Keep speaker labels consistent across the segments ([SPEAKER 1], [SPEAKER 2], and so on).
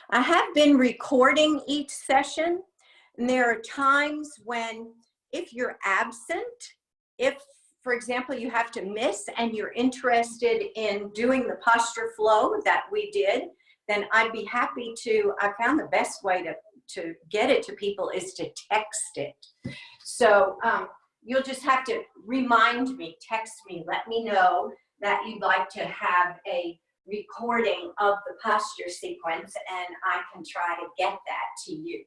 [SPEAKER 1] I have been recording each session, and there are times when if you're absent, if, for example, you have to miss and you're interested in doing the posture flow that we did, then I'd be happy to. I found the best way to get it to people is to text it. So you'll just have to remind me, text me, let me know that you'd like to have a recording of the posture sequence, and I can try to get that to you.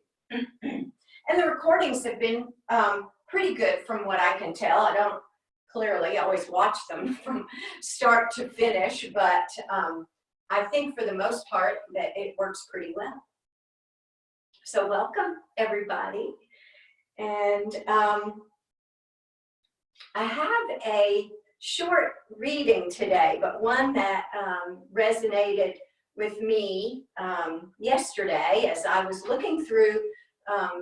[SPEAKER 1] And the recordings have been pretty good from what I can tell. I don't clearly always watch them from start to finish, but I think for the most part that it works pretty well. So welcome everybody. And I have a short reading today, but one that resonated with me yesterday as I was looking through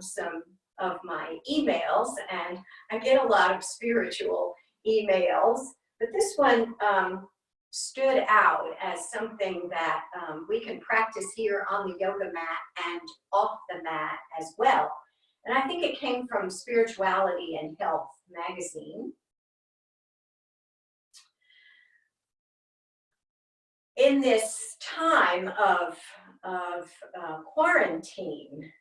[SPEAKER 1] some of my emails, and I get a lot of spiritual emails, but this one stood out as something that we can practice here on the yoga mat and off the mat as well. And I think it came from Spirituality and Health magazine. In this time of quarantine,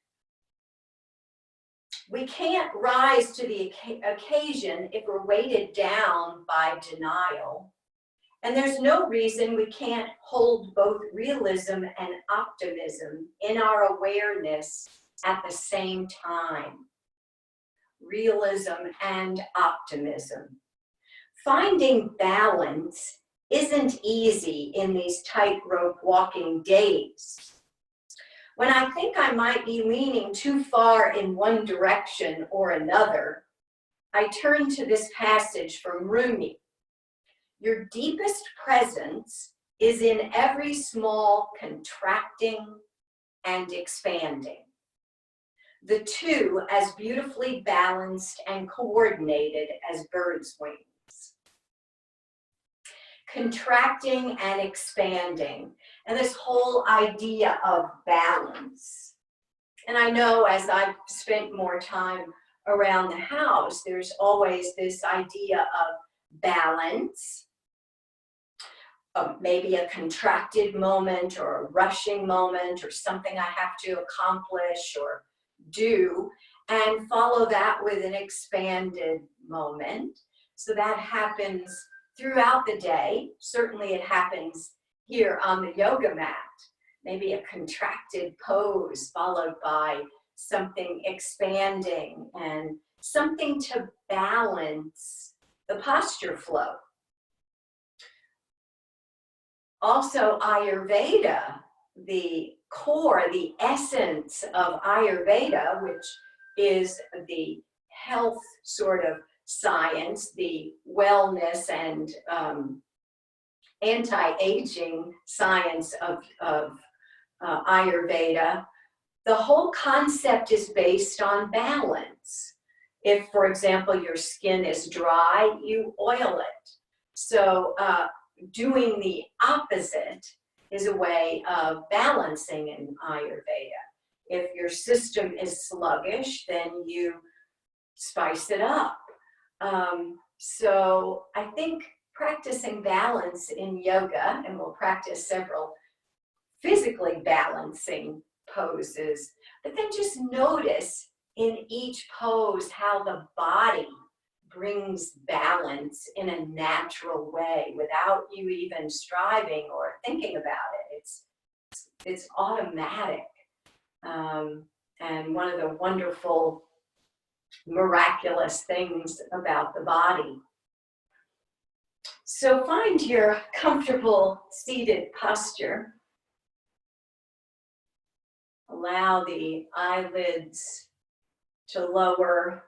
[SPEAKER 1] we can't rise to the occasion if we're weighted down by denial. And there's no reason we can't hold both realism and optimism in our awareness at the same time. Realism and optimism. Finding balance isn't easy in these tightrope walking days. When I think I might be leaning too far in one direction or another, I turn to this passage from Rumi. Your deepest presence is in every small contracting and expanding. The two as beautifully balanced and coordinated as birds' wings. Contracting and expanding, and this whole idea of balance. And I know as I've spent more time around the house, there's always this idea of balance, maybe a contracted moment or a rushing moment or something I have to accomplish or do, and follow that with an expanded moment. So that happens throughout the day. Certainly it happens here on the yoga mat. Maybe a contracted pose followed by something expanding and something to balance the posture flow. Also Ayurveda, the core, the essence of Ayurveda, which is the health sort of science, the wellness and anti-aging science of Ayurveda, the whole concept is based on balance. If, for example, your skin is dry, you oil it. So doing the opposite is a way of balancing in Ayurveda. If your system is sluggish, then you spice it up. So I think practicing balance in yoga, and we'll practice several physically balancing poses, but then just notice in each pose how the body brings balance in a natural way without you even striving or thinking about it. It's automatic. And one of the wonderful, miraculous things about the body. So find your comfortable seated posture. Allow the eyelids to lower.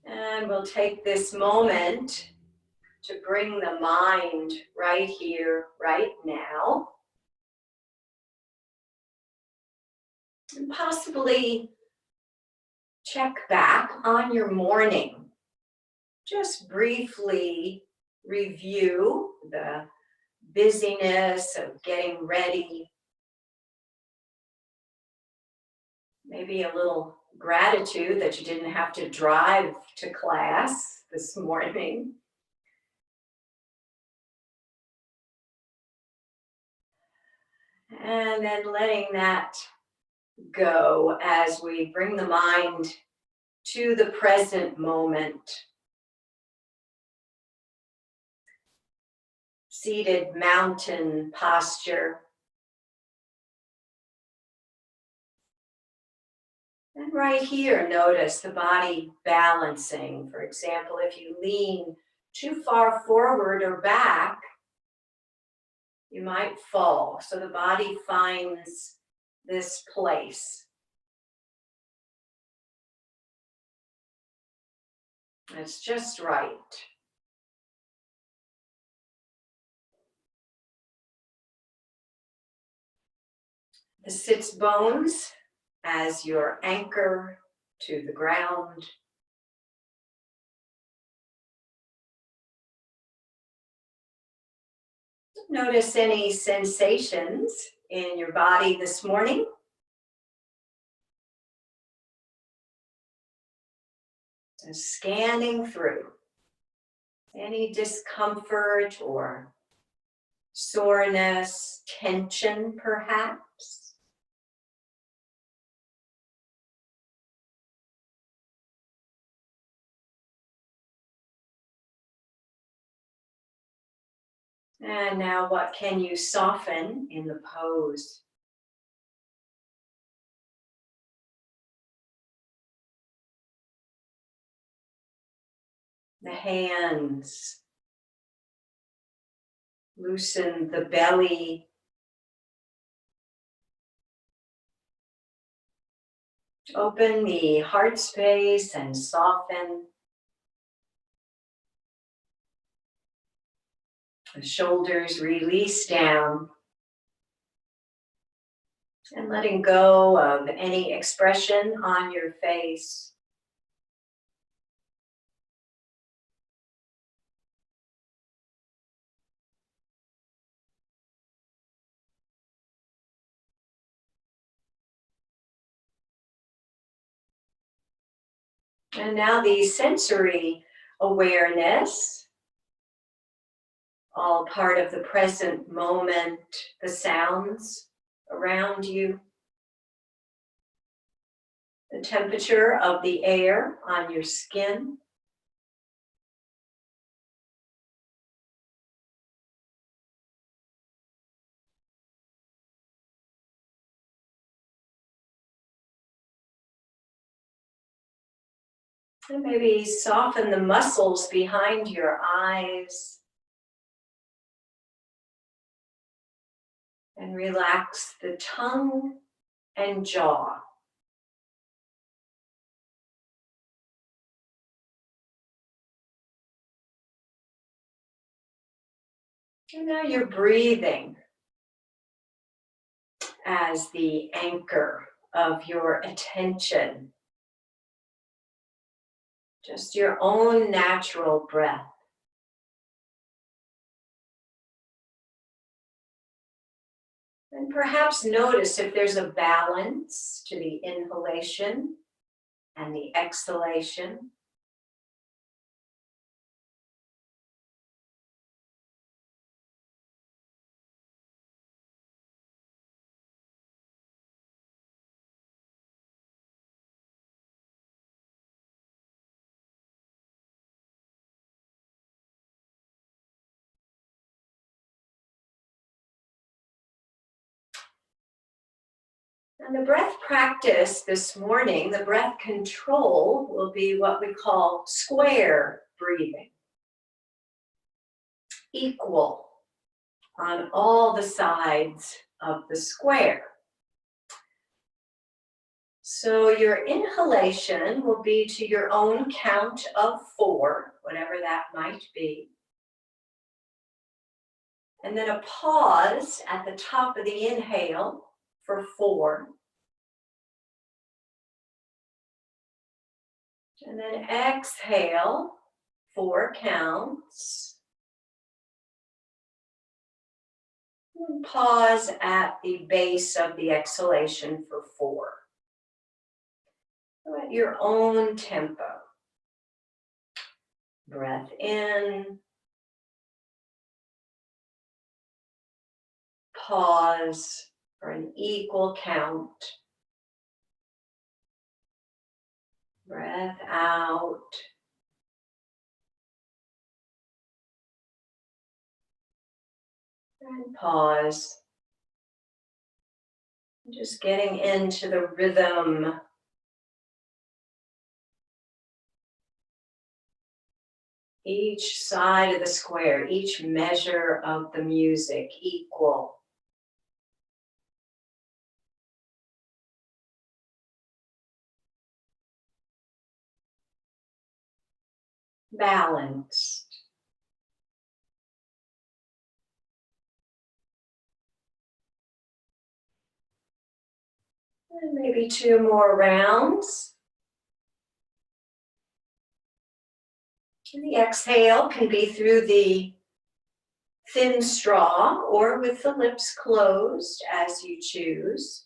[SPEAKER 1] And we'll take this moment to bring the mind right here, right now. And possibly check back on your morning. Just briefly review the busyness of getting ready. Maybe a little gratitude that you didn't have to drive to class this morning. And then letting that go as we bring the mind to the present moment. Seated mountain posture. And right here, notice the body balancing. For example, if you lean too far forward or back, you might fall. So the body finds this place. It's just right. The sits bones as your anchor to the ground. Notice any sensations in your body this morning. And scanning through any discomfort or soreness, tension perhaps. And now what can you soften in the pose? The hands. Loosen the belly. Open the heart space and soften. The shoulders release down. And letting go of any expression on your face. And now the sensory awareness, all part of the present moment, the sounds around you, the temperature of the air on your skin. And maybe soften the muscles behind your eyes. And relax the tongue and jaw. And now you're breathing as the anchor of your attention. Just your own natural breath. And perhaps notice if there's a balance to the inhalation and the exhalation. And the breath practice this morning, the breath control, will be what we call square breathing. Equal on all the sides of the square. So your inhalation will be to your own count of 4, whatever that might be. And then a pause at the top of the inhale for 4. And then exhale, 4 counts. And pause at the base of the exhalation for 4. Go at your own tempo. Breath in. Pause for an equal count. Breath out. And pause. Just getting into the rhythm. Each side of the square, each measure of the music equal. Balanced. And maybe 2 more rounds. And the exhale can be through the thin straw or with the lips closed as you choose.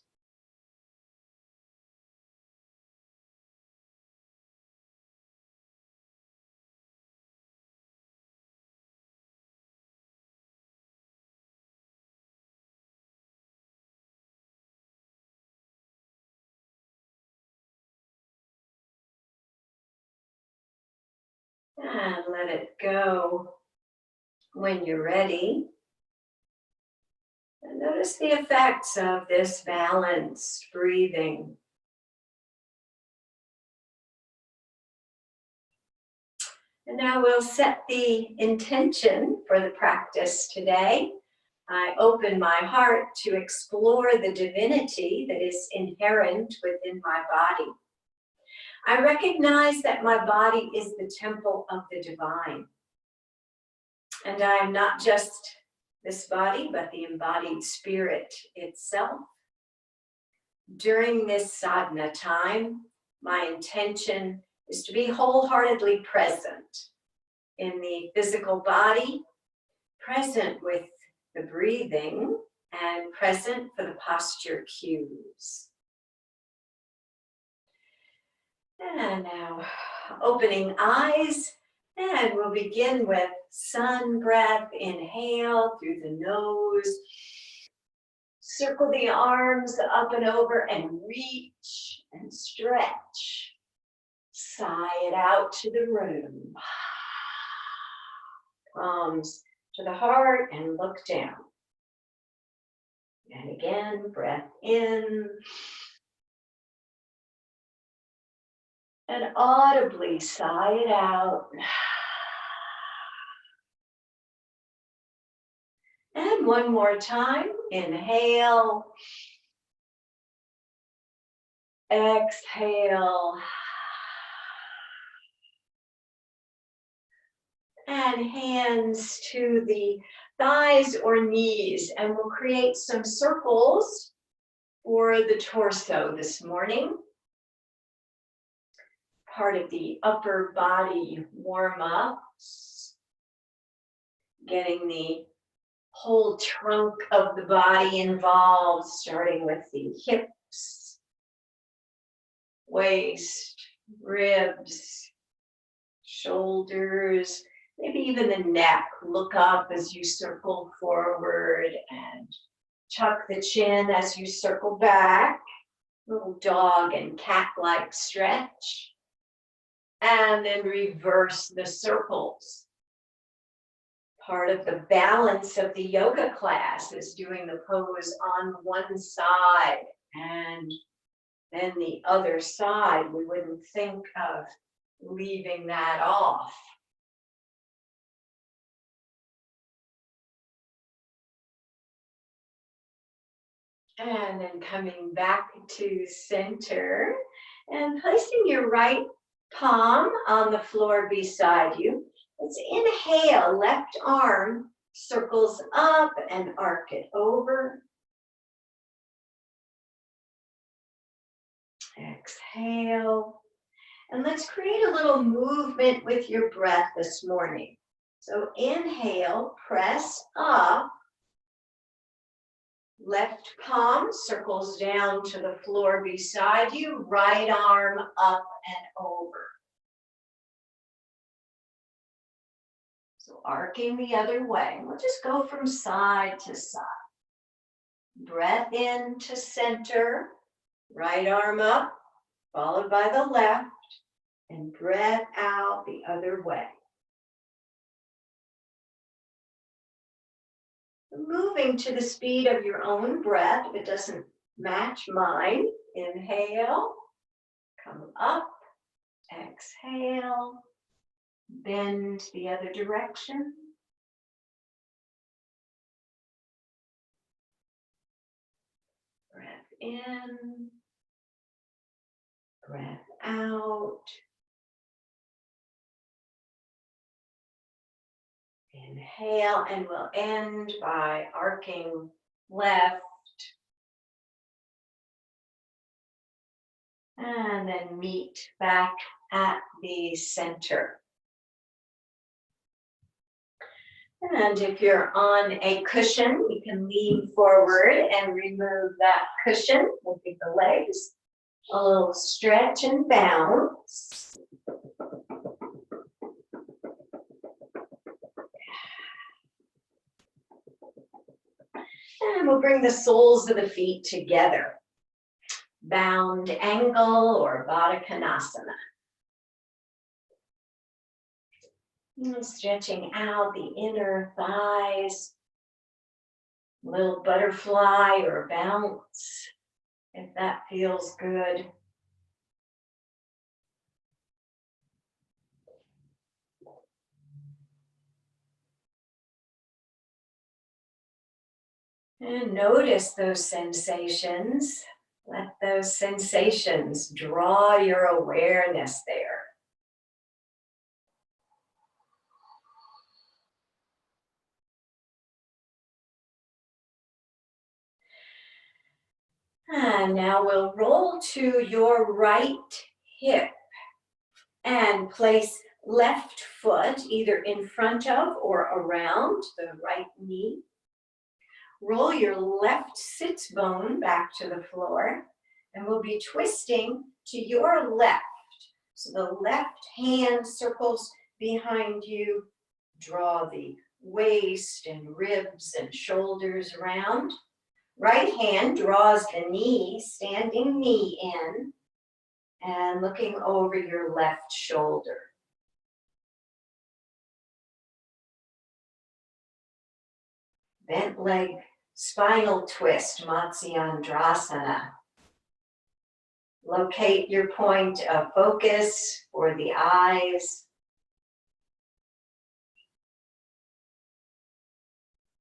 [SPEAKER 1] And let it go when you're ready. And notice the effects of this balanced breathing. And now we'll set the intention for the practice today. I open my heart to explore the divinity that is inherent within my body. I recognize that my body is the temple of the divine. And I am not just this body, but the embodied spirit itself. During this sadhana time, my intention is to be wholeheartedly present in the physical body, present with the breathing, and present for the posture cues. And now opening eyes, and we'll begin with sun breath. Inhale through the nose. Circle the arms up and over and reach and stretch. Sigh it out to the room. Palms to the heart and look down. And again, breath in. And audibly sigh it out. And one more time, inhale. Exhale. And hands to the thighs or knees, and we'll create some circles for the torso this morning. Part of the upper body warm-ups. Getting the whole trunk of the body involved, starting with the hips, waist, ribs, shoulders, maybe even the neck. Look up as you circle forward and tuck the chin as you circle back. Little dog and cat-like stretch. And then reverse the circles. Part of the balance of the yoga class is doing the pose on one side and then the other side. We wouldn't think of leaving that off. And then coming back to center and placing your right palm on the floor beside you. Let's inhale, left arm circles up and arc it over. Exhale. And let's create a little movement with your breath this morning. So inhale, press up. Left palm circles down to the floor beside you, right arm up and over. So arcing the other way. We'll just go from side to side. Breath in to center, right arm up, followed by the left, and breath out the other way. Moving to the speed of your own breath. If it doesn't match mine, inhale, come up, exhale, bend the other direction. Breath in, breath out. Inhale, and we'll end by arcing left. And then meet back at the center. And if you're on a cushion, you can lean forward and remove that cushion. We'll give the legs a little stretch and bounce. And we'll bring the soles of the feet together. Bound angle or Baddha Konasana. Stretching out the inner thighs. Little butterfly or bounce, if that feels good. And notice those sensations. Let those sensations draw your awareness there. And now we'll roll to your right hip and place left foot either in front of or around the right knee. Roll your left sits bone back to the floor, and we'll be twisting to your left. So the left hand circles behind you. Draw the waist and ribs and shoulders around. Right hand draws the knee, standing knee in, and looking over your left shoulder. Bent leg, spinal twist, Matsyendrasana. Locate your point of focus for the eyes.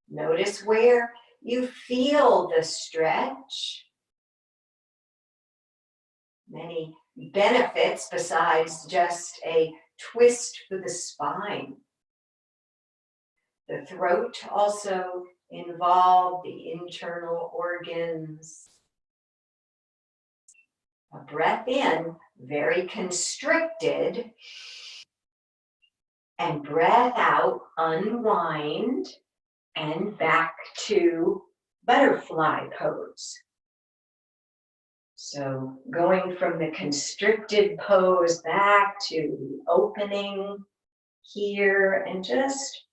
[SPEAKER 1] Notice where you feel the stretch. Many benefits besides just a twist for the spine. The throat also involved, the internal organs. A breath in, very constricted, and breath out, unwind, and back to butterfly pose. So going from the constricted pose back to the opening here, and just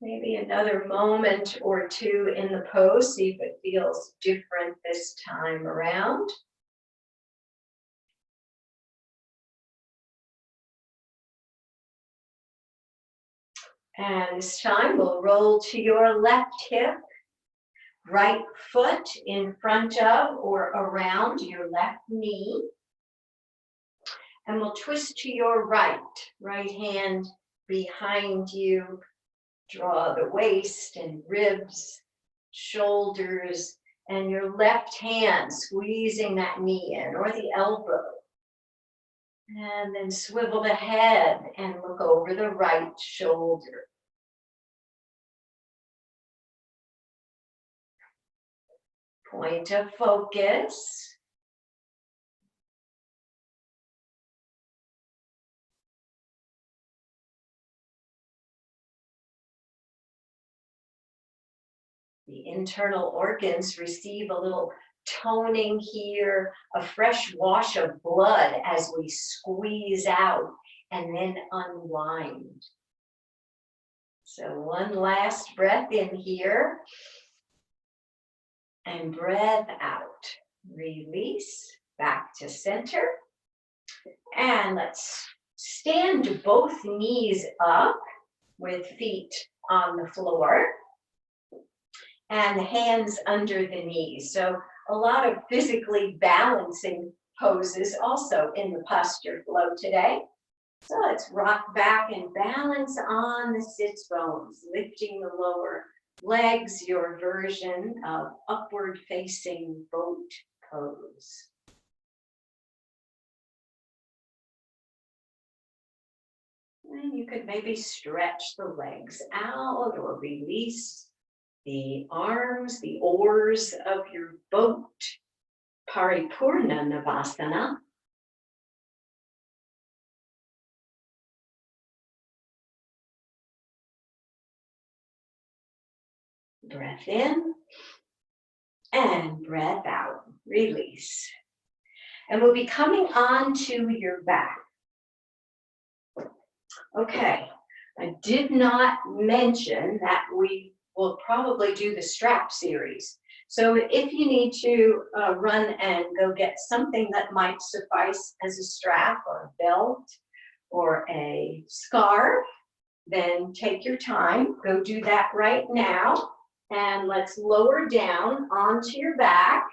[SPEAKER 1] maybe another moment or two in the pose, see if it feels different this time around. And this time we'll roll to your left hip, right foot in front of or around your left knee. And we'll twist to your right hand behind you. Draw the waist and ribs, shoulders, and your left hand squeezing that knee in or the elbow. And then swivel the head and look over the right shoulder. Point of focus. The internal organs receive a little toning here, a fresh wash of blood as we squeeze out and then unwind. So one last breath in here and breath out. Release back to center. And let's stand both knees up with feet on the floor and hands under the knees. So a lot of physically balancing poses also in the posture flow today. So let's rock back and balance on the sits bones, lifting the lower legs, your version of upward facing boat pose. And you could maybe stretch the legs out or release the arms, the oars of your boat, Paripurna Navasana. Breath in and breath out, release. And we'll be coming onto your back. Okay, I did not mention that we will probably do the strap series. So if you need to run and go get something that might suffice as a strap or a belt or a scarf, then take your time, go do that right now. And let's lower down onto your back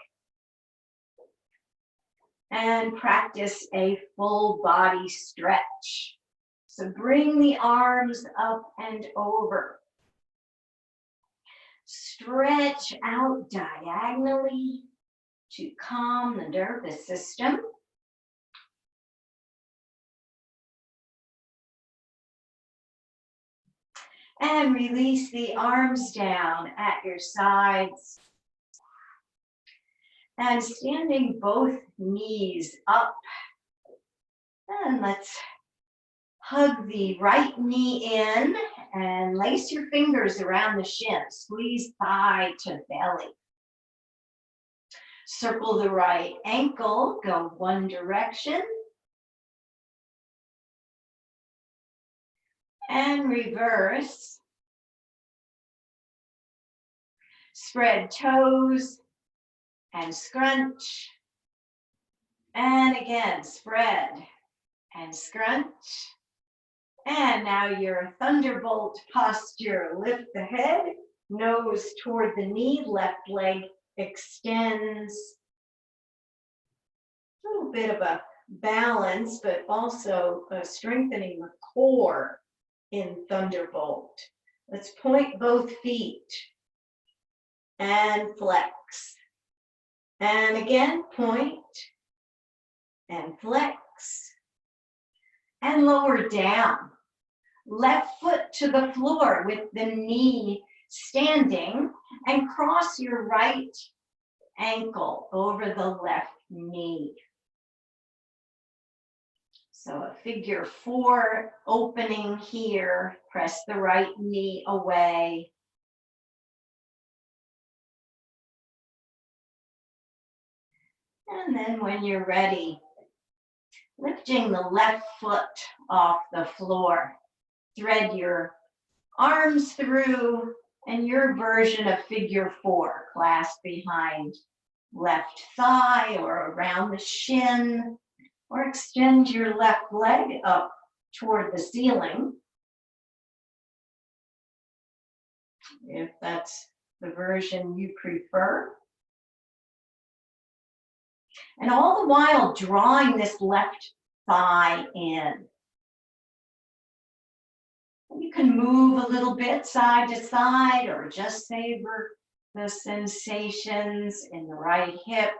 [SPEAKER 1] and practice a full body stretch. So bring the arms up and over. Stretch out diagonally to calm the nervous system. And release the arms down at your sides. And standing both knees up. And let's hug the right knee in and lace your fingers around the shin. Squeeze thigh to belly. Circle the right ankle, go one direction. And reverse. Spread toes and scrunch. And again, spread and scrunch. And now your thunderbolt posture. Lift the head, nose toward the knee, left leg extends. A little bit of a balance, but also strengthening the core in thunderbolt. Let's point both feet and flex. And again, point and flex. And lower down. Left foot to the floor with the knee standing, and cross your right ankle over the left knee. So a figure 4 opening here. Press the right knee away. And then when you're ready, lifting the left foot off the floor. Thread your arms through and your version of figure 4. Clasp behind left thigh or around the shin, or extend your left leg up toward the ceiling, if that's the version you prefer. And all the while drawing this left thigh in. You can move a little bit side to side or just savor the sensations in the right hip.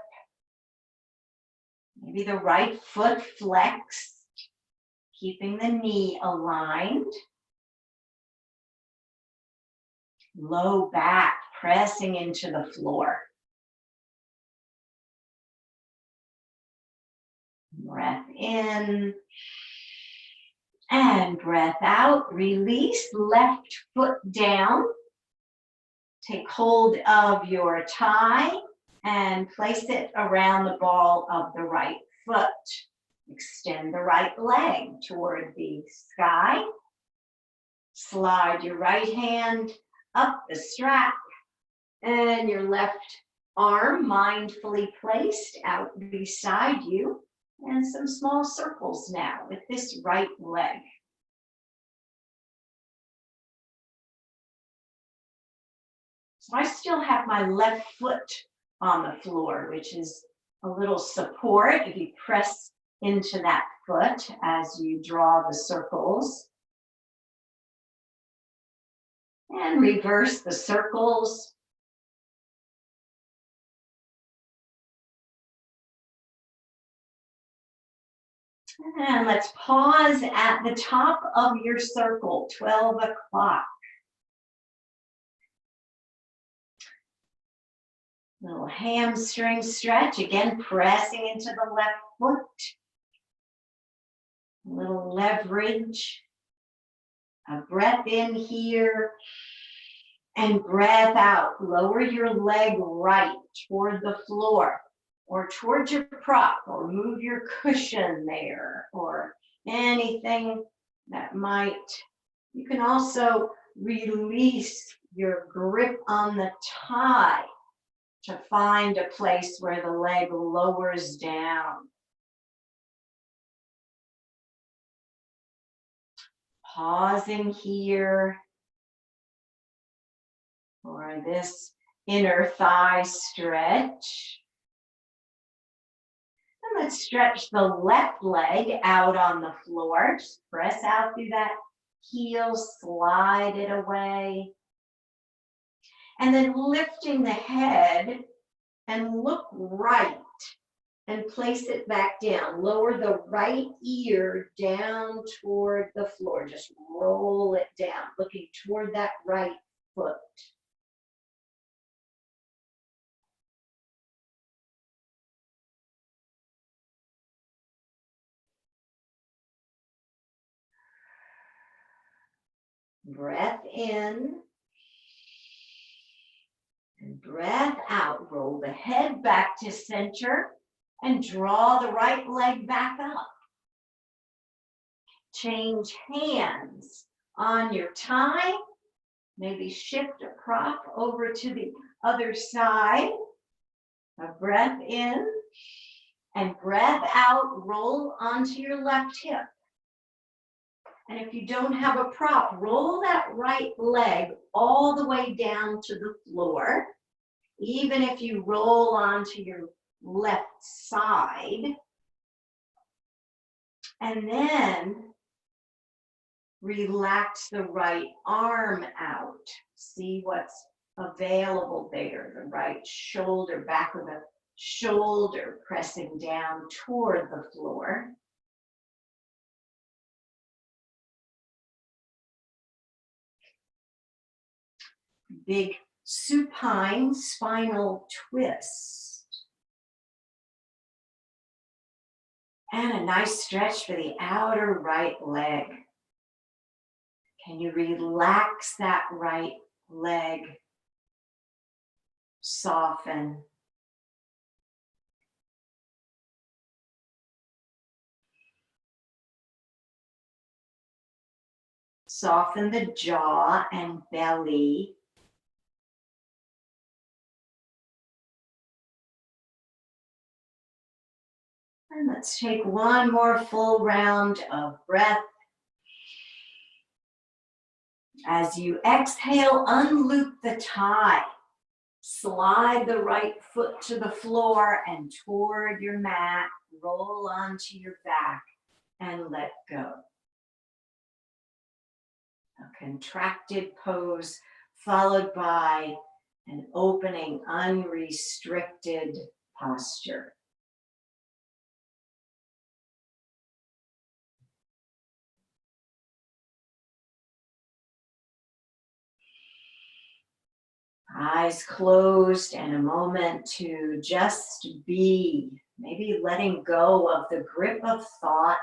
[SPEAKER 1] Maybe the right foot flexed, keeping the knee aligned. Low back pressing into the floor. Breath in and breath out. Release left foot down. Take hold of your tie and place it around the ball of the right foot. Extend the right leg toward the sky. Slide your right hand up the strap and your left arm mindfully placed out beside you, and some small circles now with this right leg. So I still have my left foot on the floor, which is a little support if you press into that foot as you draw the circles. And reverse the circles. And let's pause at the top of your circle, 12 o'clock. Little hamstring stretch, again, pressing into the left foot. A little leverage. A breath in here and breath out. Lower your leg right toward the floor or towards your prop, or move your cushion there, or anything that might. You can also release your grip on the tie to find a place where the leg lowers down. Pausing here for this inner thigh stretch. And let's stretch the left leg out on the floor. Just press out through that heel, slide it away. And then lifting the head and look right and place it back down. Lower the right ear down toward the floor. Just roll it down, looking toward that right foot. Breath in and breath out. Roll the head back to center and draw the right leg back up. Change hands on your tie. Maybe shift a prop over to the other side. A breath in and breath out. Roll onto your left hip. And if you don't have a prop, roll that right leg all the way down to the floor. Even if you roll onto your left side. And then relax the right arm out. See what's available there. The right shoulder, back of the shoulder pressing down toward the floor. Big supine spinal twist. And a nice stretch for the outer right leg. Can you relax that right leg? Soften. Soften the jaw and belly. And let's take one more full round of breath. As you exhale, unloop the tie. Slide the right foot to the floor and toward your mat. Roll onto your back and let go. A contracted pose followed by an opening, unrestricted posture. Eyes closed and a moment to just be, maybe letting go of the grip of thought.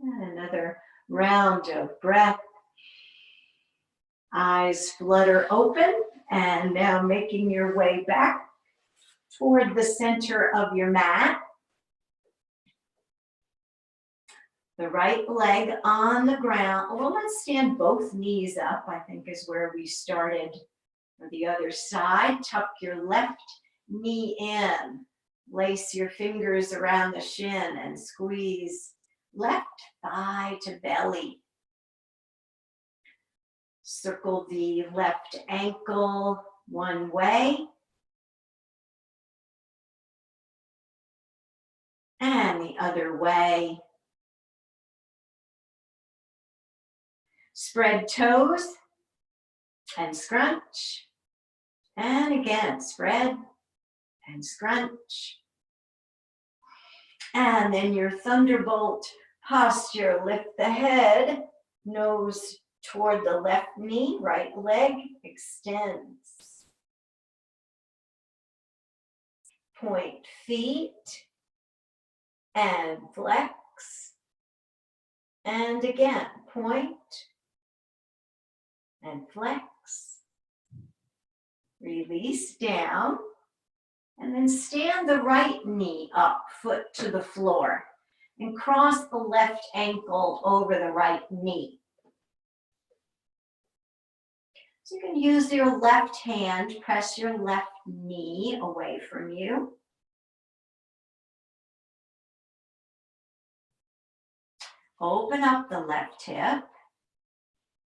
[SPEAKER 1] And another round of breath. Eyes flutter open, and now making your way back toward the center of your mat. The right leg on the ground. Well, let's stand both knees up, I think is where we started. For the other side, tuck your left knee in. Lace your fingers around the shin and squeeze left thigh to belly. Circle the left ankle one way. And the other way. Spread toes and scrunch. And again, spread and scrunch. And then your thunderbolt posture. Lift the head, nose toward the left knee, right leg extends. Point feet and flex. And again, point and flex. Release down. And then stand the right knee up, foot to the floor. And cross the left ankle over the right knee. So you can use your left hand, press your left knee away from you. Open up the left hip.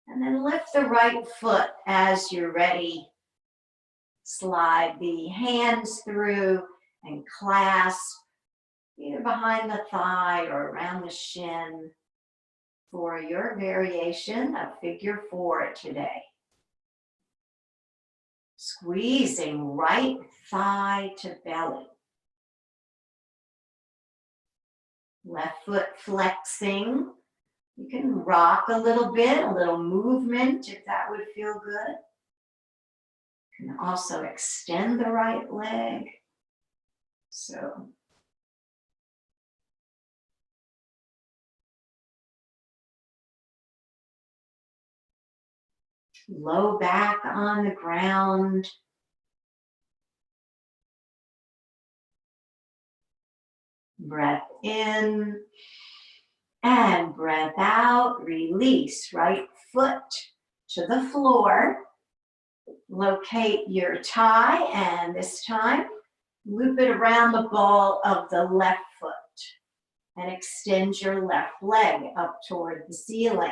[SPEAKER 1] And then lift the right foot as you're ready. Slide the hands through and clasp either behind the thigh or around the shin for your variation of figure 4 today. Squeezing right thigh to belly. Left foot flexing. You can rock a little bit, a little movement if that would feel good. You can also extend the right leg. So low back on the ground. Breath in and breath out. Release right foot to the floor. Locate your tie and this time loop it around the ball of the left foot and extend your left leg up toward the ceiling.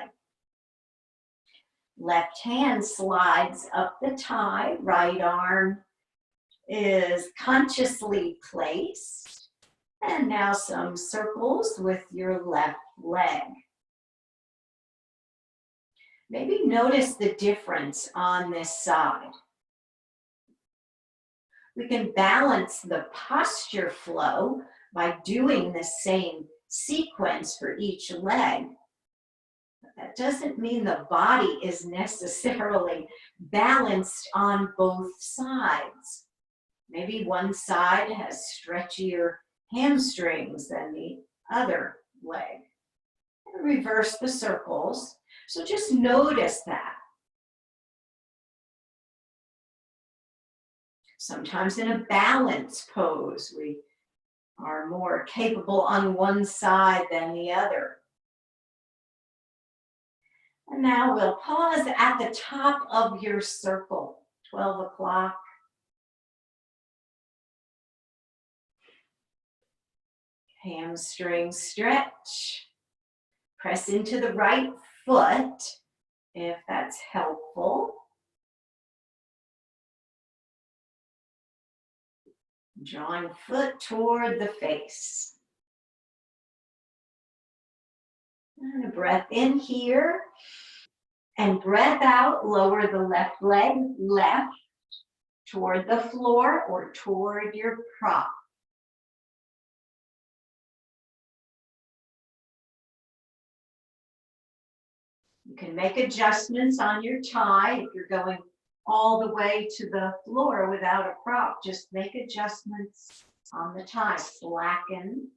[SPEAKER 1] Left hand slides up the tie, right arm is consciously placed. And now some circles with your left leg. Maybe notice the difference on this side. We can balance the posture flow by doing the same sequence for each leg. But that doesn't mean the body is necessarily balanced on both sides. Maybe one side has stretchier hamstrings than the other leg. And reverse the circles. So just notice that. Sometimes in a balance pose, we are more capable on one side than the other. And now we'll pause at the top of your circle, 12 o'clock. Hamstring stretch. Press into the right foot if that's helpful. Drawing foot toward the face. And a breath in here. And breath out, lower the left leg left toward the floor or toward your prop. You can make adjustments on your tie if you're going all the way to the floor without a prop. Just make adjustments on the tie. Slacken.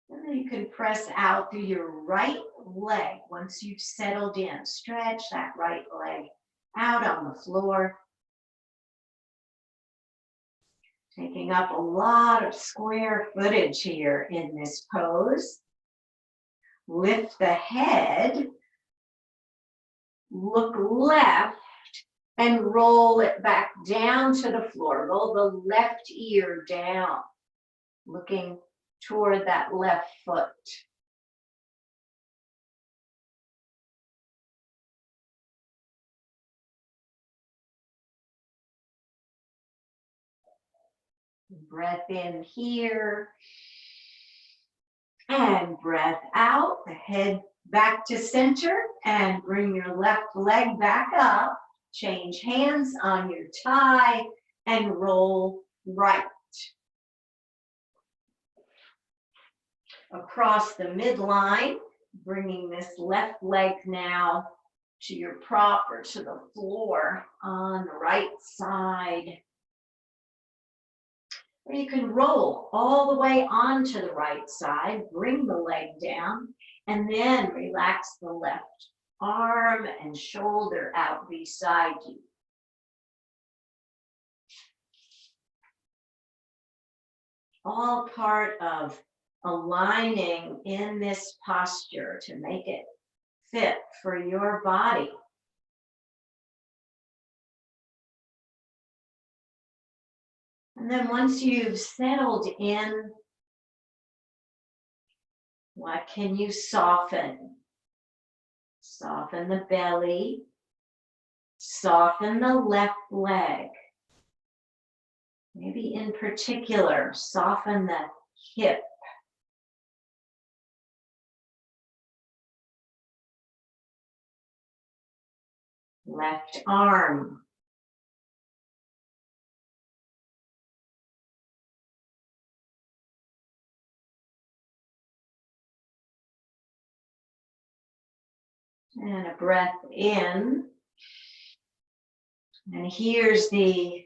[SPEAKER 1] And then you can press out through your right leg once you've settled in. Stretch that right leg out on the floor. Taking up a lot of square footage here in this pose. Lift the head. Look left and roll it back down to the floor. Roll the left ear down, looking toward that left foot. Breath in here and breath out. The head back to center and bring your left leg back up. Change hands on your thigh and roll right. Across the midline, bringing this left leg now to your prop or to the floor on the right side. Or you can roll all the way onto the right side, bring the leg down, and then relax the left arm and shoulder out beside you. All part of aligning in this posture to make it fit for your body. And then once you've settled in, what can you soften? Soften the belly, soften the left leg. Maybe in particular, soften the hip. Left arm. And a breath in. And here's the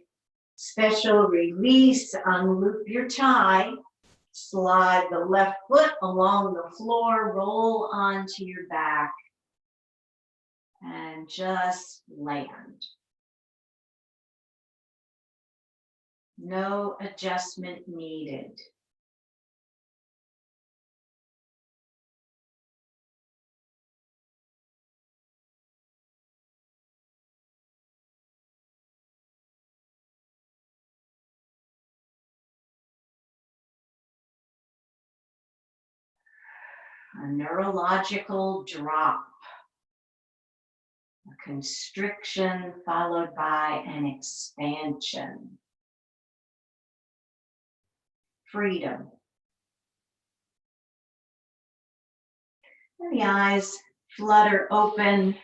[SPEAKER 1] special release. Unloop your tie. Slide the left foot along the floor. Roll onto your back. And just land. No adjustment needed. A neurological drop. A constriction followed by an expansion. Freedom. And the eyes flutter open,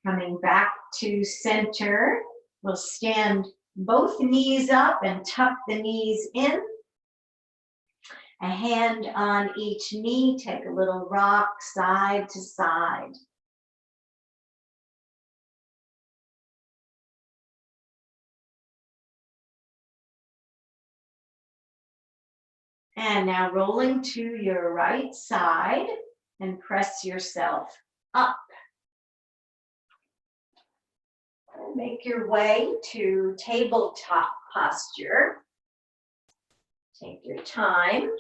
[SPEAKER 1] coming back to center. We'll stand both knees up and tuck the knees in. A hand on each knee, take a little rock side to side. And now rolling to your right side and press yourself up. And make your way to tabletop posture. Take your time,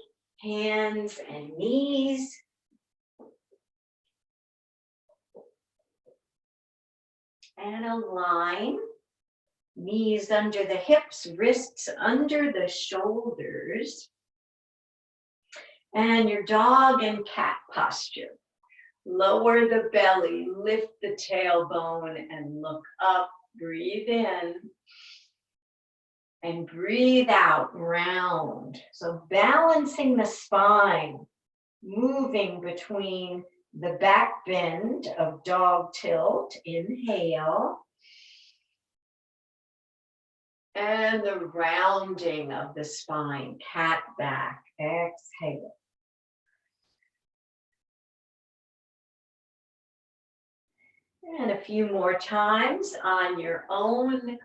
[SPEAKER 1] hands and knees. And align. Knees under the hips, wrists under the shoulders. And your dog and cat posture. Lower the belly, lift the tailbone and look up, breathe in. And breathe out, round. So balancing the spine, moving between the back bend of dog tilt, inhale. And the rounding of the spine, cat back, exhale. And a few more times on your own.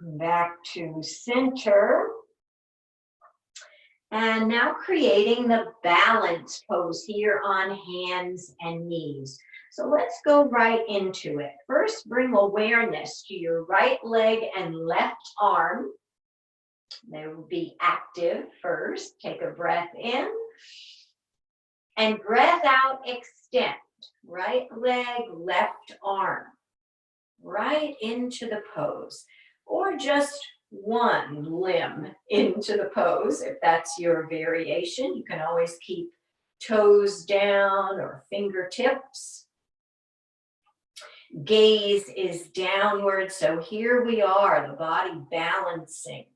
[SPEAKER 1] Back to center. And now creating the balance pose here on hands and knees. So let's go right into it. First, bring awareness to your right leg and left arm. They will be active first. Take a breath in. And breath out, extend. Right leg, left arm. Right into the pose. Or just one limb into the pose, if that's your variation. You can always keep toes down or fingertips. Gaze is downward, so here we are, the body balancing.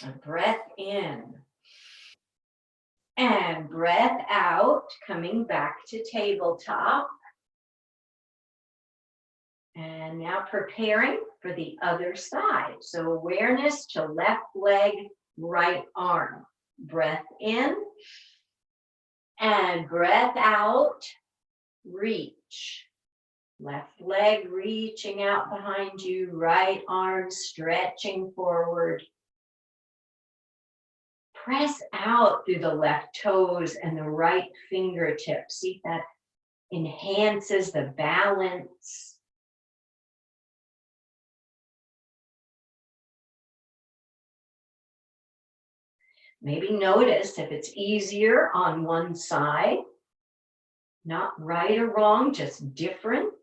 [SPEAKER 1] A breath in. And breath out, coming back to tabletop. And now preparing for the other side. So awareness to left leg, right arm. Breath in. And breath out, reach. Left leg reaching out behind you, right arm stretching forward. Press out through the left toes and the right fingertips. See if that enhances the balance. Maybe notice if it's easier on one side. Not right or wrong, just different.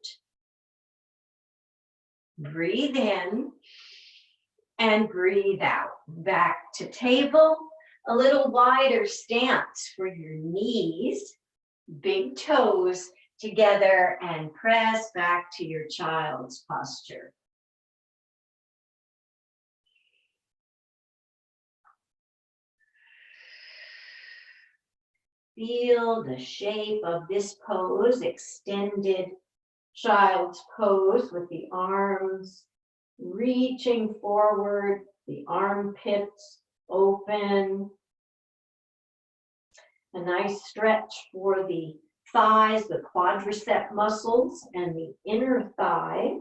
[SPEAKER 1] Breathe in and breathe out. Back to table. A little wider stance for your knees, big toes together, and press back to your child's posture. Feel the shape of this pose, extended child's pose with the arms reaching forward, the armpits open. A nice stretch for the thighs, the quadricep muscles, and the inner thighs.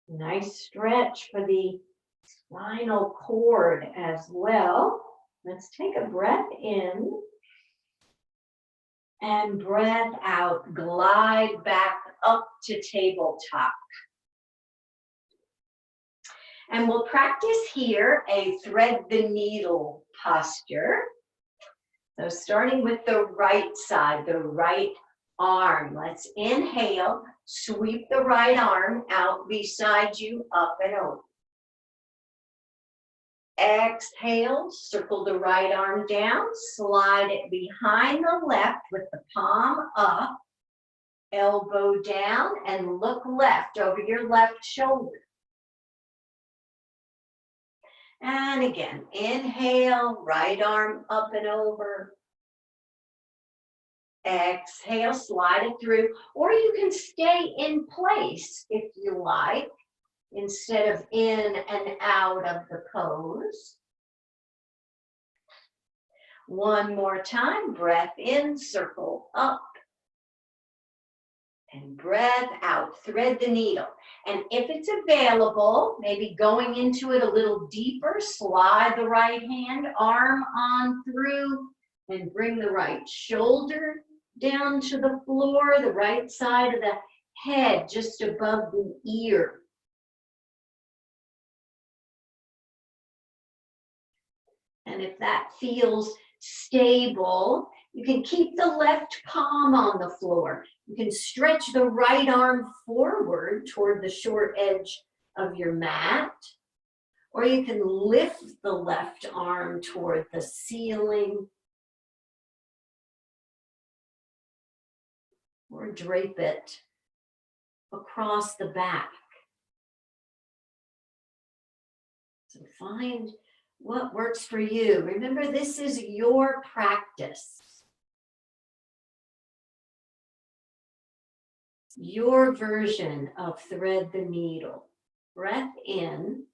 [SPEAKER 1] Nice stretch for the spinal cord as well. Let's take a breath in and breath out. Glide back up to tabletop. And we'll practice here a thread the needle posture. So starting with the right side, the right arm. Let's inhale, sweep the right arm out beside you, up and over. Exhale, circle the right arm down, slide it behind the left with the palm up, elbow down, and look left over your left shoulder. And again, inhale, right arm up and over. Exhale, slide it through, or you can stay in place if you like, instead of in and out of the pose. One more time, breath in, circle up, and breath out, thread the needle. And if it's available, maybe going into it a little deeper, slide the right hand, arm on through, and bring the right shoulder down to the floor, the right side of the head just above the ear. And if that feels stable, you can keep the left palm on the floor. You can stretch the right arm forward toward the short edge of your mat, or you can lift the left arm toward the ceiling, or drape it across the back. So find what works for you. Remember, this is your practice. Your version of thread the needle. Breath in.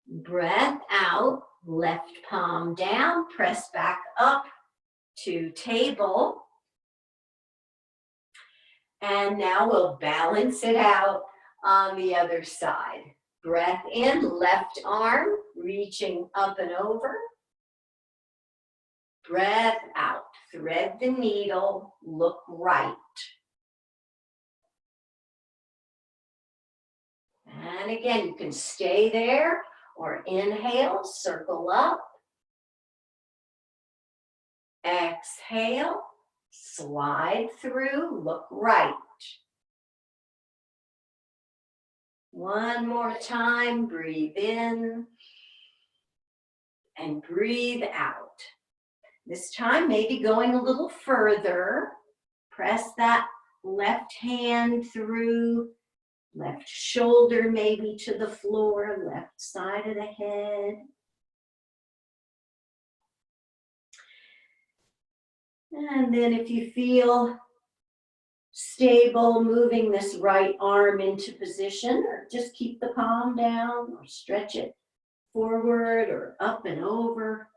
[SPEAKER 1] Breath out. Left palm down. Press back up to table. And now we'll balance it out on the other side. Breath in, left arm, reaching up and over. Breath out, thread the needle, look right. And again, you can stay there or inhale, circle up. Exhale, slide through, look right. One more time, breathe in and breathe out. This time, maybe going a little further. Press that left hand through, left shoulder maybe to the floor, left side of the head. And then if you feel stable, moving this right arm into position, or just keep the palm down, or stretch it forward or up and over,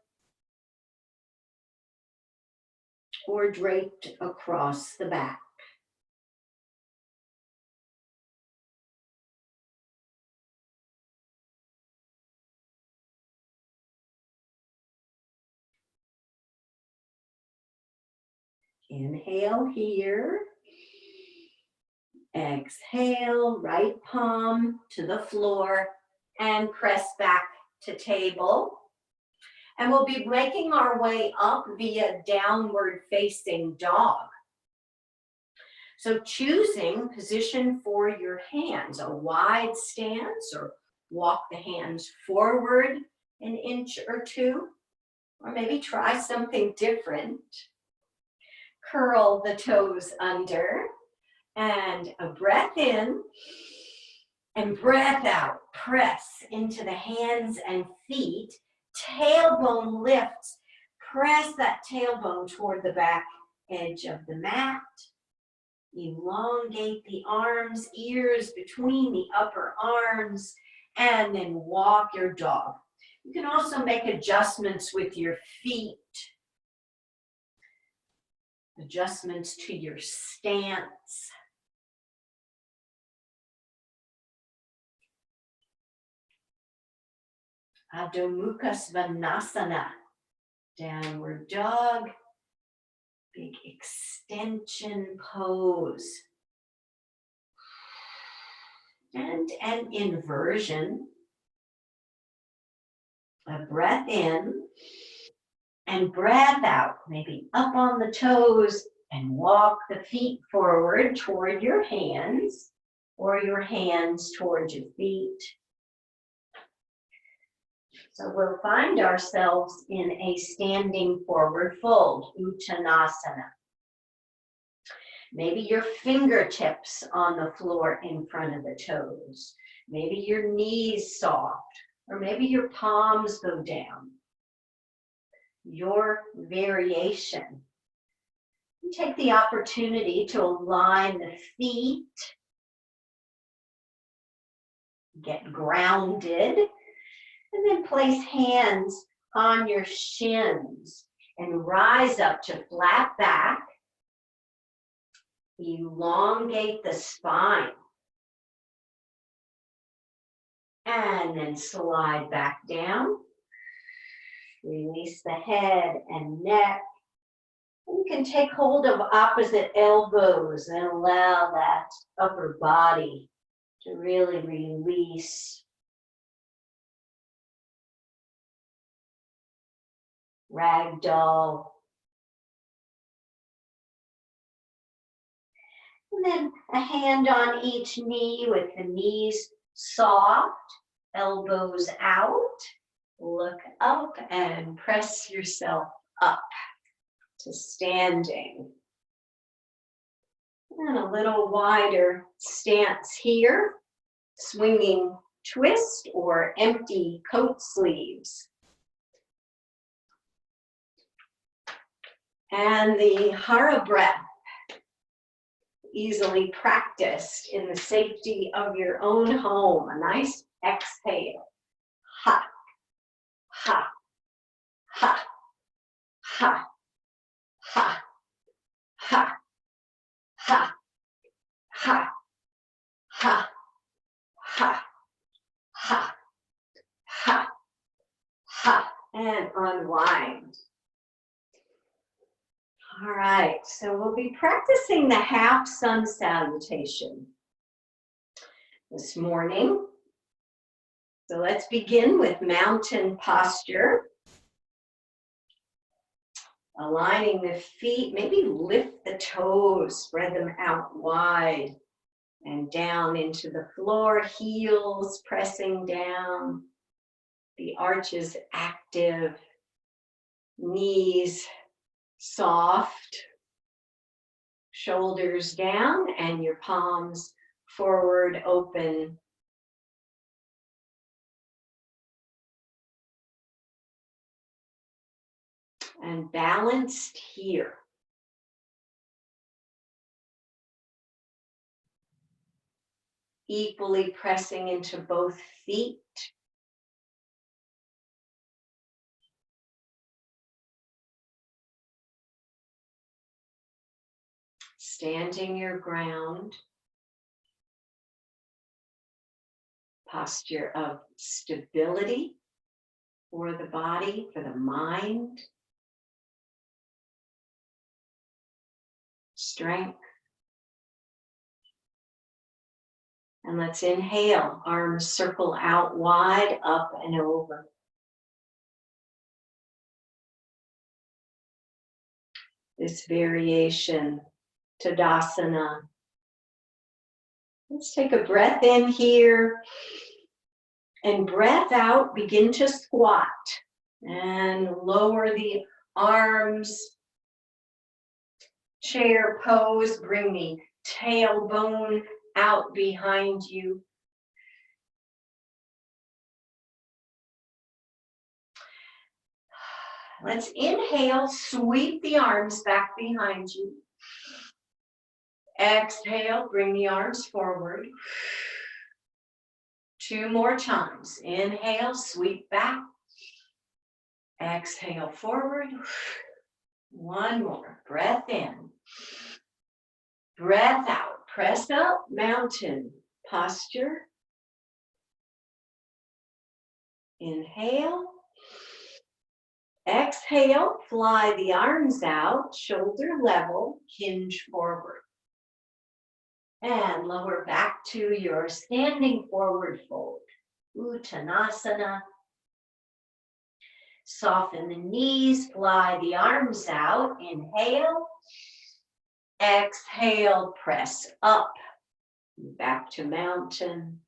[SPEAKER 1] or draped across the back. Inhale here. Exhale, right palm to the floor and press back to table. And we'll be making our way up via downward facing dog. So choosing position for your hands, a wide stance, or walk the hands forward an inch or two, or maybe try something different. Curl the toes under, and a breath in, and breath out. Press into the hands and feet. Tailbone lifts. Press that tailbone toward the back edge of the mat. Elongate the arms, ears between the upper arms, and then walk your dog. You can also make adjustments with your feet. Adjustments to your stance. Adho Mukha Svanasana, downward dog, big extension pose. And an inversion. A breath in and breath out, maybe up on the toes, and walk the feet forward toward your hands, or your hands toward your feet. So we'll find ourselves in a standing forward fold, Uttanasana. Maybe your fingertips on the floor in front of the toes. Maybe your knees soft, or maybe your palms go down. Your variation. You take the opportunity to align the feet, get grounded, and then place hands on your shins and rise up to flat back. Elongate the spine. And then slide back down. Release the head and neck. You can take hold of opposite elbows and allow that upper body to really release. Ragdoll. And then a hand on each knee with the knees soft, elbows out. Look up and press yourself up to standing. And a little wider stance here, swinging twist or empty coat sleeves. And the Hara breath. easily practiced in the safety of your own home. A nice exhale. Ha, ha, ha, ha, ha, ha, ha, ha, ha, ha, ha, ha, ha, and unwind. All right, so we'll be practicing the half sun salutation this morning. So let's begin with mountain posture. Aligning the feet, maybe lift the toes, spread them out wide and down into the floor, heels pressing down, the arches active, knees soft, shoulders down, and your palms forward, open. And balanced here. Equally pressing into both feet. Standing your ground. Posture of stability for the body, for the mind. Strength. And let's inhale, arms circle out wide, up and over. This variation, Tadasana. Let's take a breath in here and breath out, begin to squat and lower the arms. Chair pose, bring the tailbone out behind you. Let's inhale, sweep the arms back behind you. Exhale, bring the arms forward. 2 more times. Inhale, sweep back. Exhale, forward. 1 more. Breath in. Breath out. Press up, mountain posture. Inhale. Exhale, fly the arms out, shoulder level, hinge forward. And lower back to your standing forward fold. Uttanasana. Soften the knees, fly the arms out. Inhale. Exhale, press up. Back to mountain.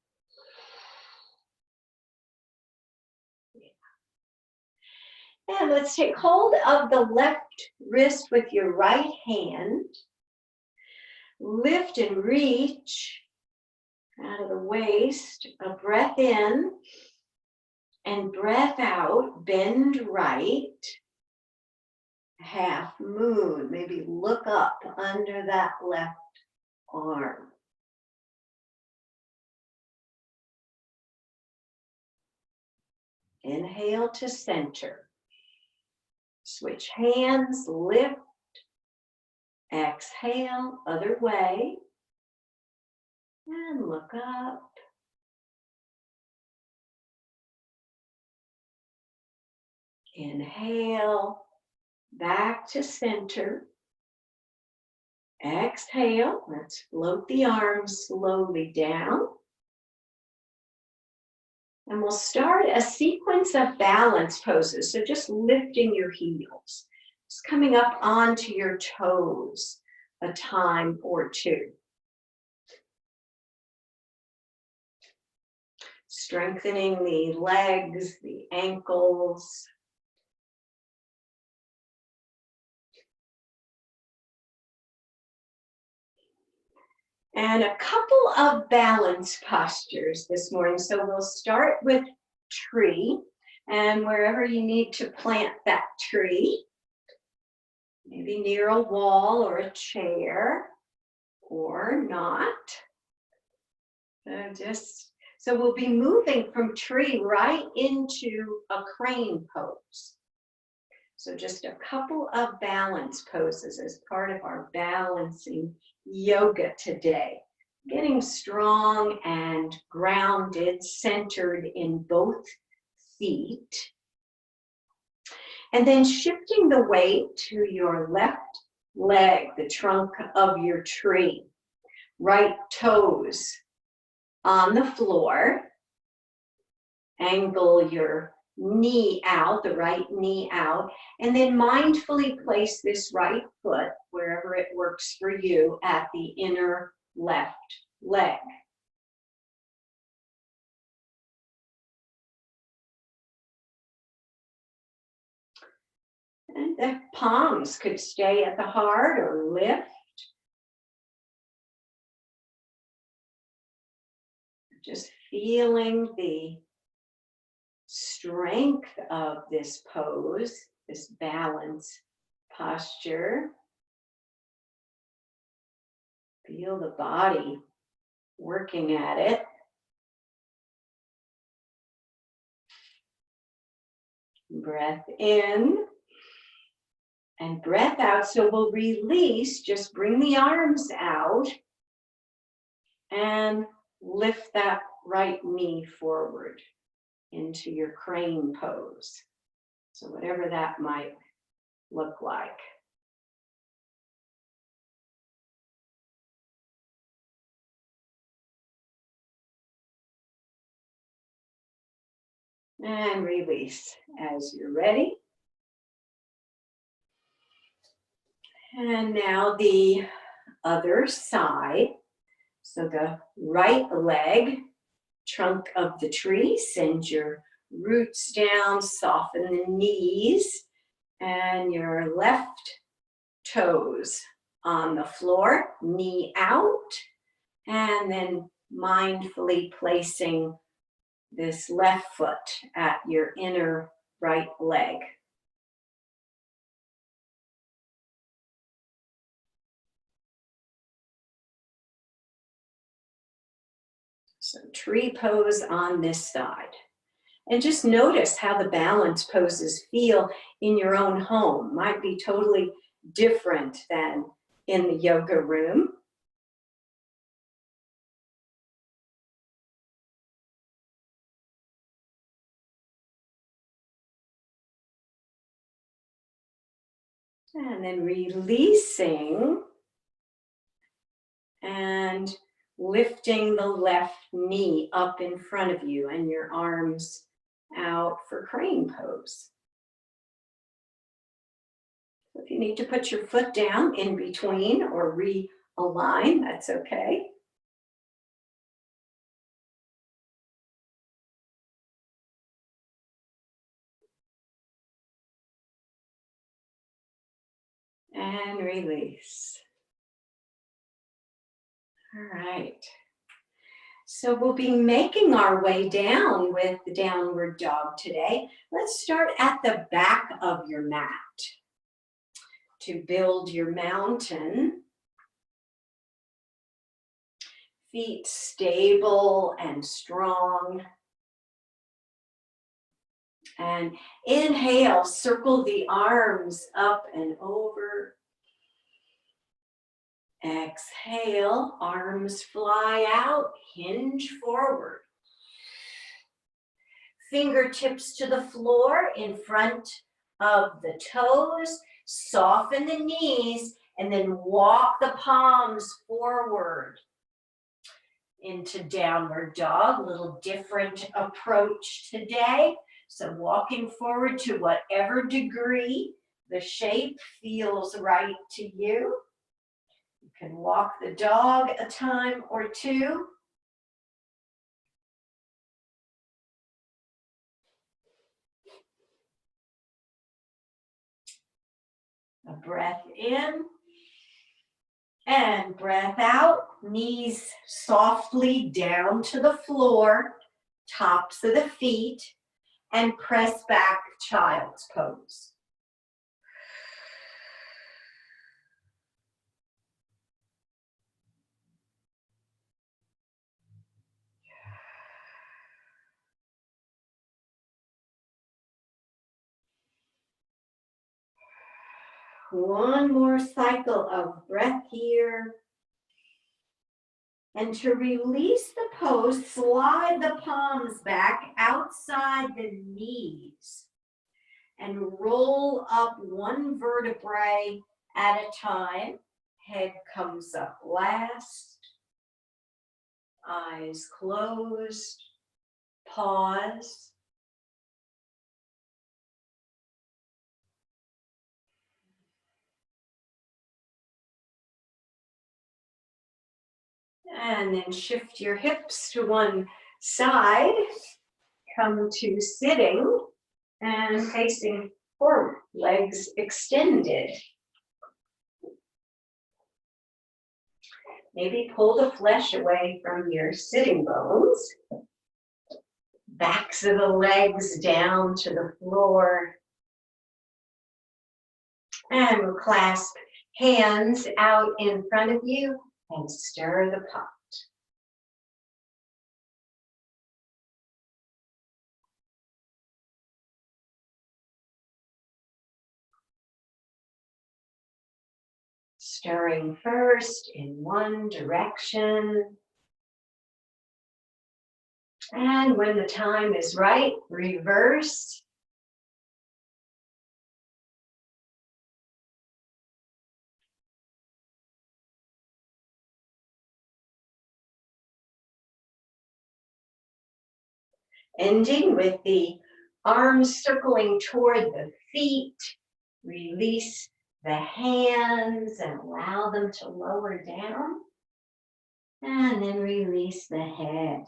[SPEAKER 1] And let's take hold of the left wrist with your right hand. Lift and reach out of the waist. A breath in and breath out. Bend right. Half moon. Maybe look up under that left arm. Inhale to center. Switch hands, lift. Exhale, other way. And look up. Inhale, back to center. Exhale, let's float the arms slowly down. And we'll start a sequence of balance poses. So just lifting your heels, just coming up onto your toes a time or two. Strengthening the legs, the ankles. And a couple of balance postures this morning. So we'll start with tree, and wherever you need to plant that tree, maybe near a wall or a chair, or not. So we'll be moving from tree right into a crane pose. So just a couple of balance poses as part of our balancing yoga today. Getting strong and grounded, centered in both feet. And then shifting the weight to your left leg, the trunk of your tree. Right toes on the floor. Angle your knee out, the right knee out, and then mindfully place this right foot, wherever it works for you, at the inner left leg. And the palms could stay at the heart or lift. Just feeling the strength of this pose, this balance posture. Feel the body working at it. Breath in and breath out. So we'll release, just bring the arms out and lift that right knee forward into your crane pose. So whatever that might look like. And release as you're ready. And now the other side. So the right leg, trunk of the tree, send your roots down, soften the knees, and your left toes on the floor, knee out, and then mindfully placing this left foot at your inner right leg. So tree pose on this side. And just notice how the balance poses feel in your own home. Might be totally different than in the yoga room. And then releasing and lifting the left knee up in front of you and your arms out for crane pose. If you need to put your foot down in between or realign, that's okay. And release. All right. So we'll be making our way down with the downward dog today. Let's start at the back of your mat to build your mountain. Feet stable and strong. And inhale, circle the arms up and over. Exhale, arms fly out, hinge forward. Fingertips to the floor in front of the toes. Soften the knees and then walk the palms forward into downward dog. A little different approach today. So walking forward to whatever degree the shape feels right to you. You can walk the dog a time or two. A breath in and breath out. Knees softly down to the floor, tops of the feet, and press back, child's pose. One more cycle of breath here. And to release the pose, slide the palms back outside the knees and roll up one vertebrae at a time. Head comes up last, eyes closed, pause. And then shift your hips to one side, come to sitting and facing forward, legs extended. Maybe pull the flesh away from your sitting bones. Backs of the legs down to the floor. And we'll clasp hands out in front of you and stir the pot. Stirring first in one direction. And when the time is right, reverse. Ending with the arms circling toward the feet. Release the hands and allow them to lower down. And then release the head.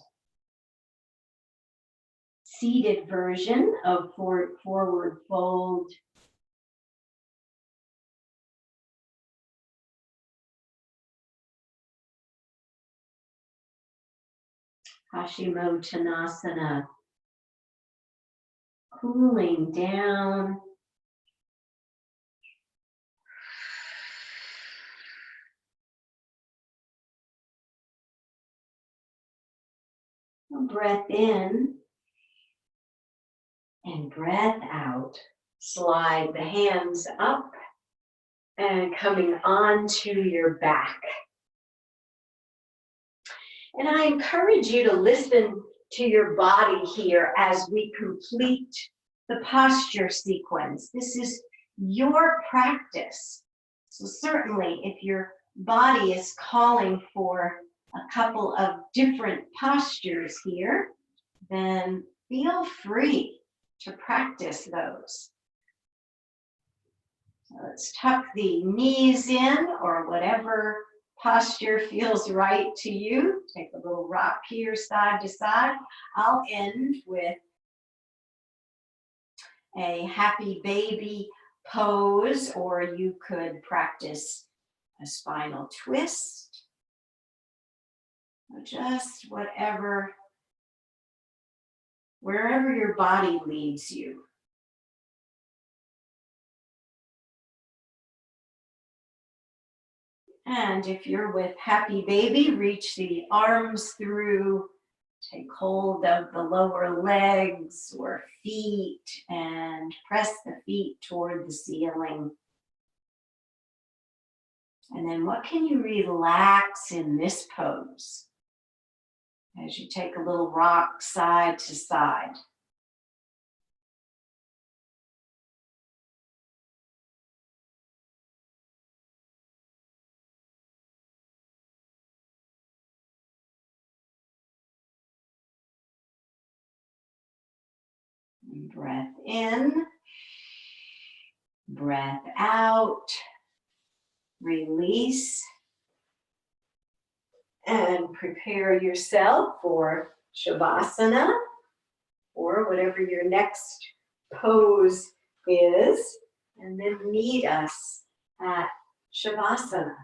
[SPEAKER 1] Seated version of forward fold. Paschimottanasana. Cooling down. Breath in and breath out. Slide the hands up and coming onto your back. And I encourage you to listen to your body here as we complete the posture sequence. This is your practice. So certainly if your body is calling for a couple of different postures here, then feel free to practice those. So let's tuck the knees in or whatever posture feels right to you. Take a little rock here side to side. I'll end with a happy baby pose, or you could practice a spinal twist. Or just whatever, wherever your body leads you. And if you're with happy baby, reach the arms through, take hold of the lower legs or feet and press the feet toward the ceiling. And then what can you relax in this pose? As you take a little rock side to side. Breath in, breath out, release, and prepare yourself for Shavasana, or whatever your next pose is, and then meet us at Shavasana.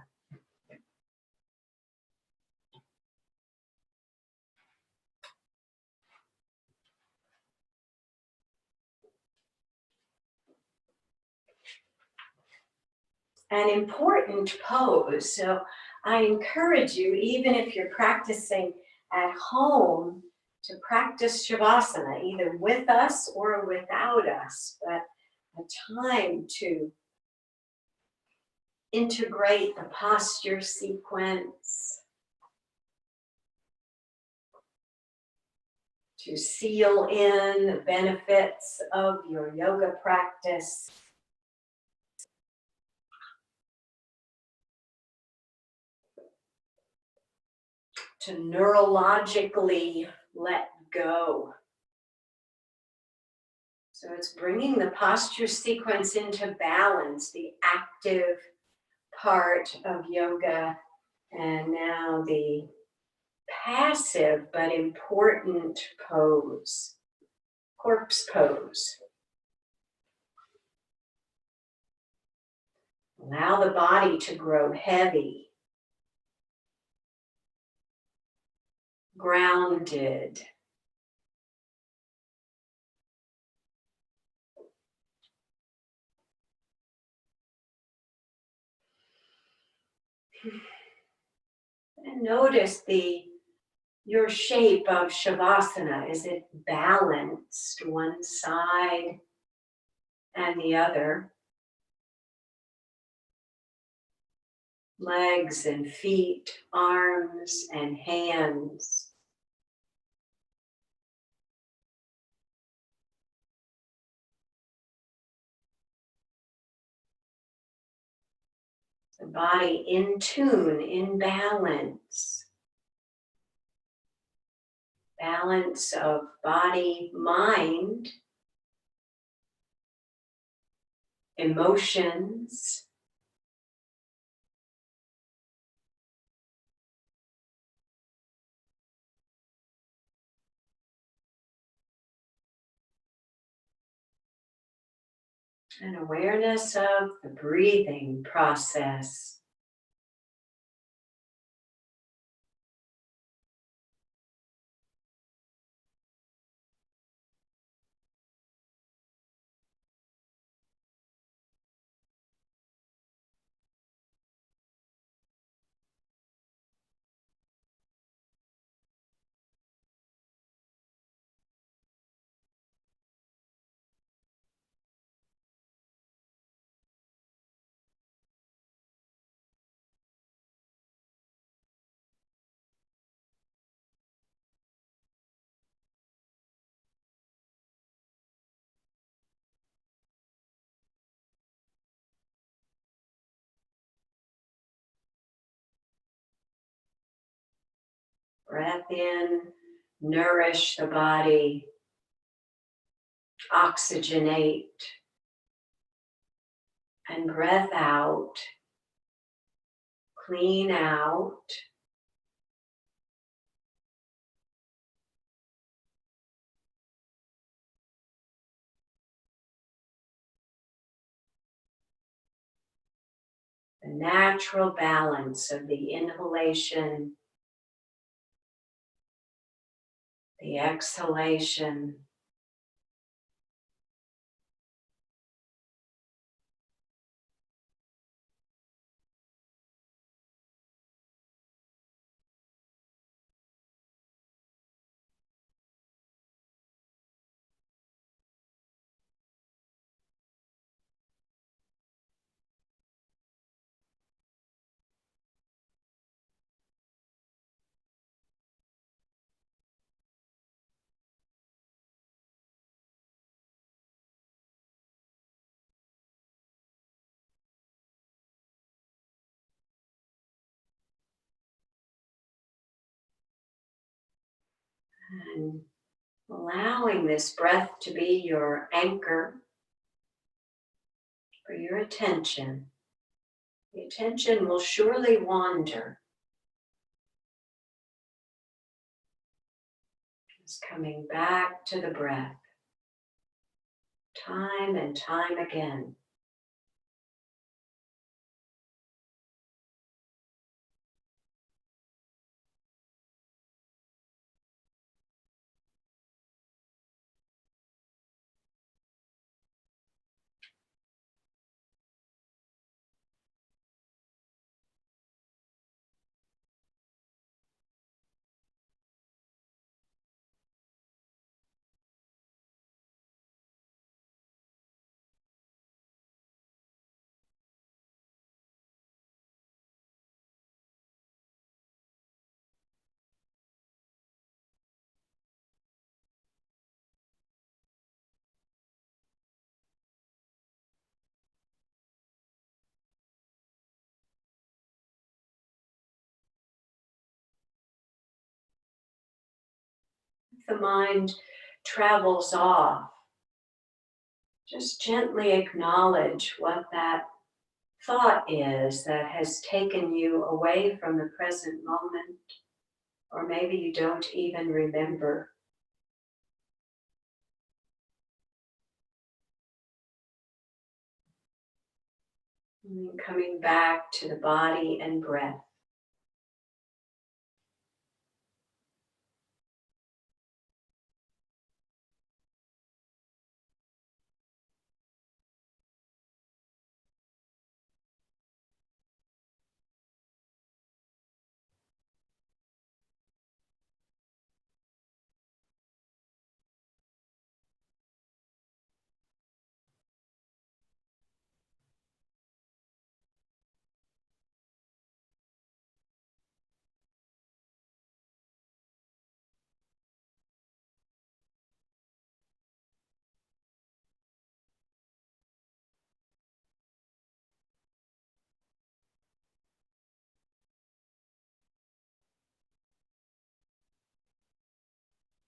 [SPEAKER 1] An important pose. So I encourage you, even if you're practicing at home, to practice Shavasana, either with us or without us, but a time to integrate the posture sequence, to seal in the benefits of your yoga practice. To neurologically let go. So it's bringing the posture sequence into balance, the active part of yoga, and now the passive but important pose, corpse pose. Allow the body to grow heavy, grounded. And notice your shape of Shavasana. Is it balanced one side and the other? Legs and feet, arms and hands. The body in tune, in balance. Balance of body, mind, emotions. And awareness of the breathing process. Breath in, nourish the body, oxygenate, and breath out, clean out. The natural balance of the inhalation, the exhalation. And allowing this breath to be your anchor for your attention. The attention will surely wander. It's coming back to the breath, time and time again. the mind travels off, just gently acknowledge what that thought is that has taken you away from the present moment, or maybe you don't even remember. And then coming back to the body and breath.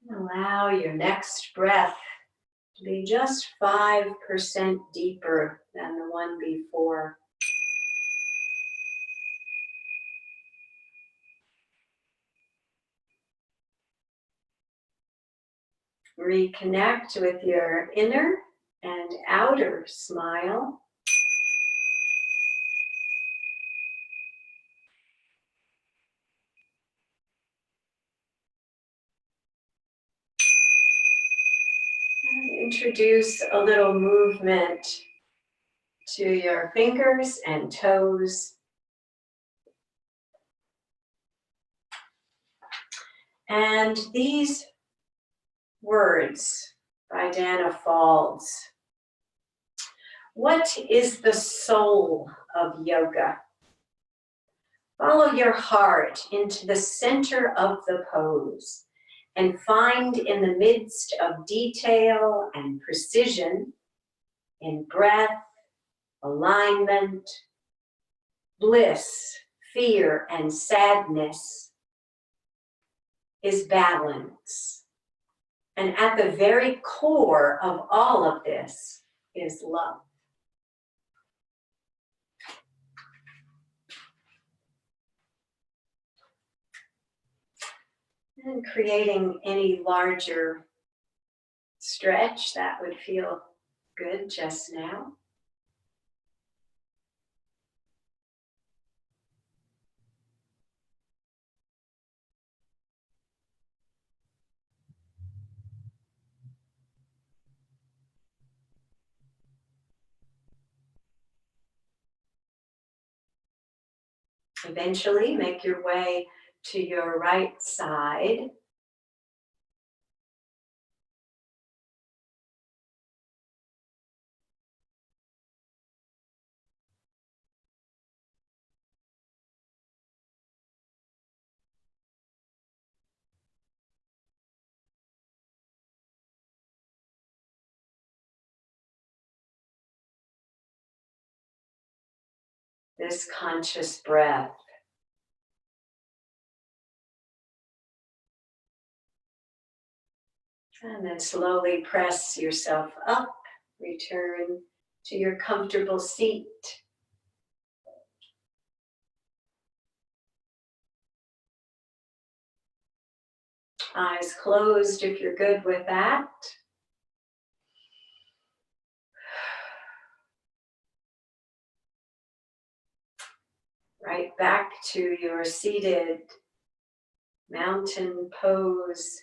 [SPEAKER 1] And allow your next breath to be just 5% deeper than the one before. Reconnect with your inner and outer smile. And introduce a little movement to your fingers and toes. And these words by Dana Falls. What is the soul of yoga? Follow your heart into the center of the pose and find in the midst of detail and precision, in breath, alignment, bliss, fear, and sadness, is balance. And at the very core of all of this is love. And creating any larger stretch that would feel good just now. Eventually, make your way to your right side. This conscious breath. And then slowly press yourself up, return to your comfortable seat. Eyes closed if you're good with that. Right back to your seated mountain pose.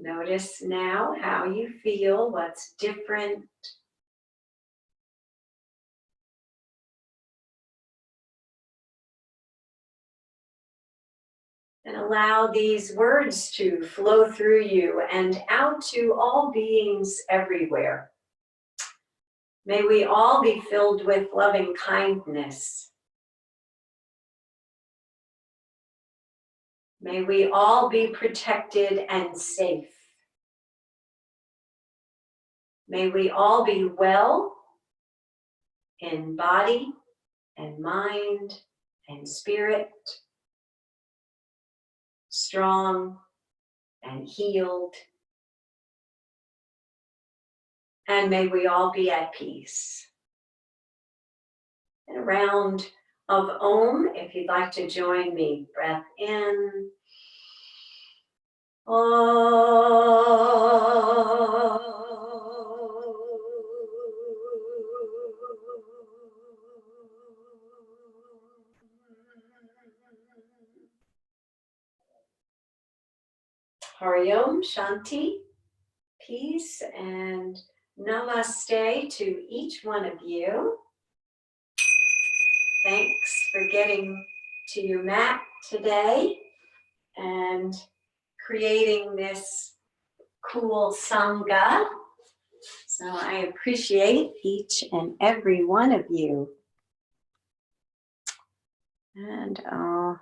[SPEAKER 1] Notice now how you feel, what's different. And allow these words to flow through you and out to all beings everywhere. May we all be filled with loving kindness. May we all be protected and safe. May we all be well in body and mind and spirit, strong and healed. And may we all be at peace. And a round of Om, if you'd like to join me. Breath in. Hari Om, Shanti, peace, and namaste to each one of you. Thanks for getting to your mat today and creating this cool Sangha. So I appreciate each and every one of you. And I'll